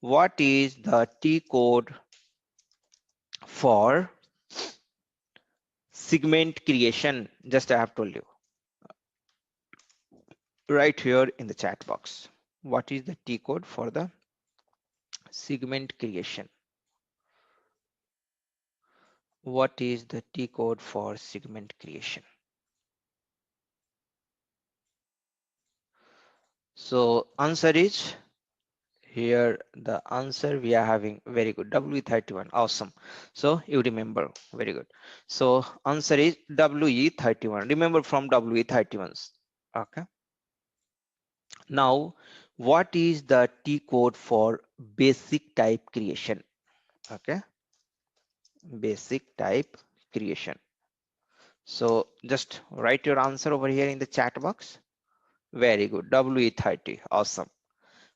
what is the T code for segment creation? Just I have told you right here in the chat box. What is the T code for the segment creation? What is the T code for segment creation? So answer is here. The answer we are having very good, WE31. Awesome. So you remember very good. So answer is WE31. Remember from WE31s. Okay. Now, what is the T code for basic type creation? Okay, basic type creation. So just write your answer over here in the chat box. Very good, WE30. Awesome.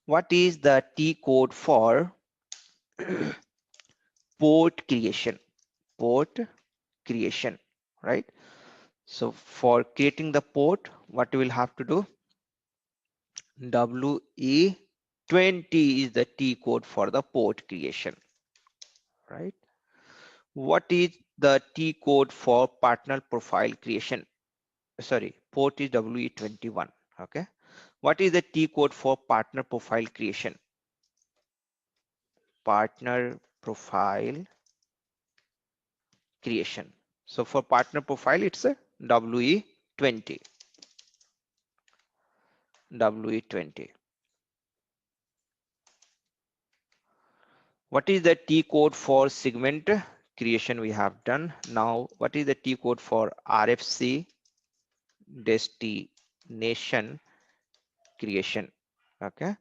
What is the T code for port creation? Port creation, right? So for creating the port, what we will have to do? WE20 is the T code for the port creation, right? What is the T code for partner profile creation? Sorry, port is WE21. Okay. What is the T code for partner profile creation? Partner profile creation. So for partner profile, it's a WE20. WE20. What is the T code for segment creation? We have done. Now, what is the T code for RFC destination creation? Okay.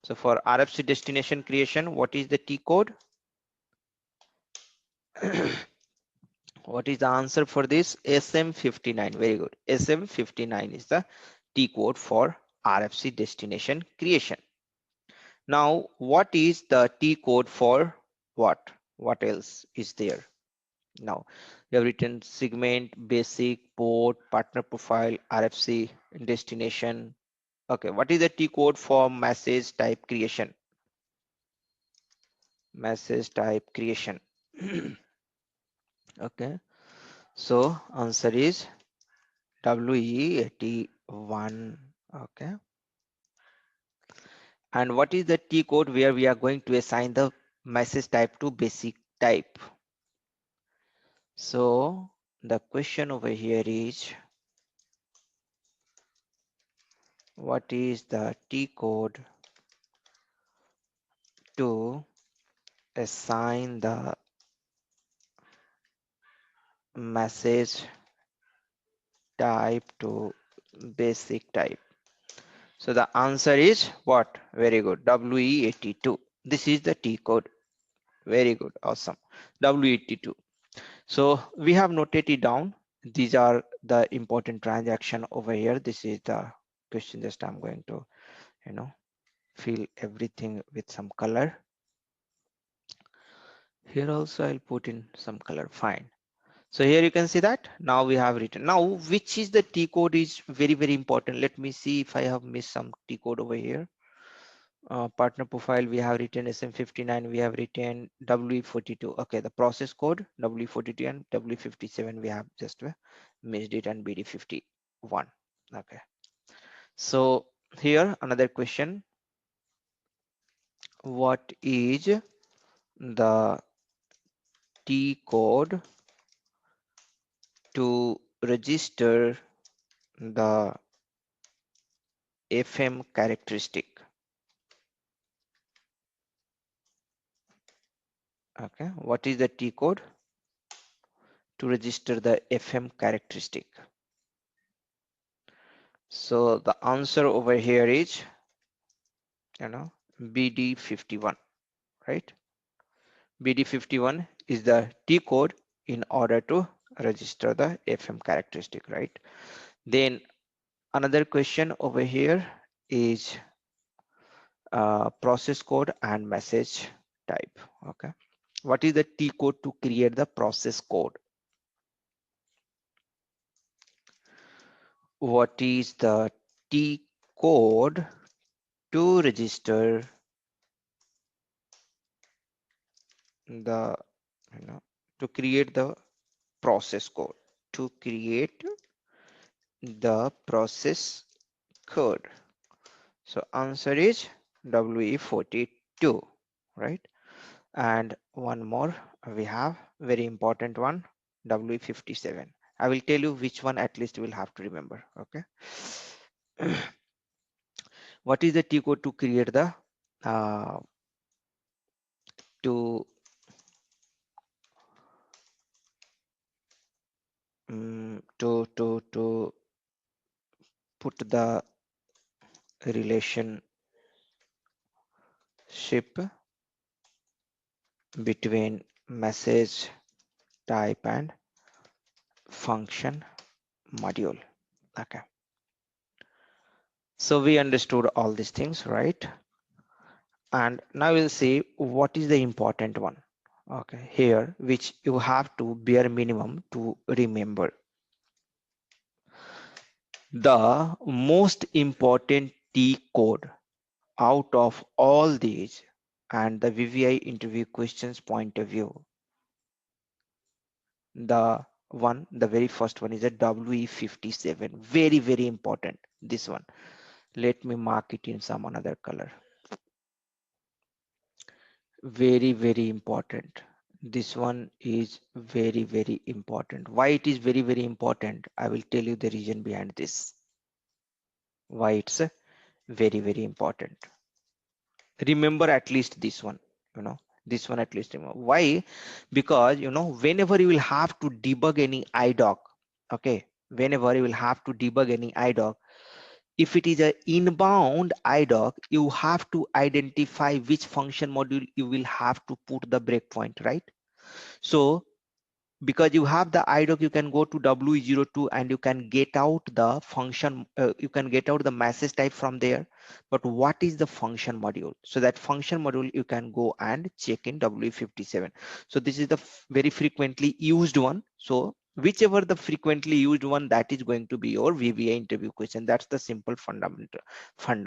So for RFC destination creation, what is the T code? What is the answer for this? SM59. Very good. SM59 is the T code for RFC destination creation. Now, what is the T code for what? What else is there? Now, we have written segment, basic, port, partner profile, RFC, destination. Okay, what is the T code for message type creation? Message type creation. Okay, so answer is WE81. Okay, and what is the T code where we are going to assign the message type to basic type? So the question over here is, what is the T code to assign the message type to basic type? So the answer is what? Very good. WE82. This is the T code. Very good. Awesome. WE82. So we have noted it down. These are the important transaction over here. This is the question. Just I'm going to, fill everything with some color. Here also I'll put in some color. Fine. So here you can see that now we have written. Now, which is the T code is very, very important. Let me see if I have missed some T code over here. Partner profile, we have written SM59, we have written W42. Okay, the process code W42 and W57 we have just missed it, and BD51. Okay, so here another question: what is the T code to register the FM characteristic? Okay, what is the T code to register the FM characteristic? So the answer over here is, BD51, right? BD51 is the T code in order to register the FM characteristic, right? Then another question over here is process code and message type. Okay, what is the T code to create the process code? What is the T code to register the, to create the process code, to create the process code. So answer is WE42, right? And one more we have, very important one, WE57. I will tell you which one at least you will have to remember. Okay. What is the T code to create the uh, to to put the relationship between message type and function module. Okay, so we understood all these things, right? And now we'll see what is the important one, okay, here, which you have to bare minimum to remember. The most important T code out of all these and the VVI interview questions point of view, the very first one is a WE57. Very, very important. This one. Let me mark it in some another color. Very, very important. This one is very, very important. Why it is very, very important? I will tell you the reason behind this. Why it's very, very important. Remember at least this one, this one at least remember. Why? Because, whenever you will have to debug any IDoc, okay, whenever you will have to debug any IDoc, if it is a inbound IDoc, you have to identify which function module you will have to put the breakpoint, right? So because you have the IDoc, you can go to WE02 and you can get out the function, you can get out the message type from there. But what is the function module? So that function module you can go and check in WE57. So this is the very frequently used one. So whichever the frequently used one, that is going to be your VBA interview question. That's the simple fundamental fund.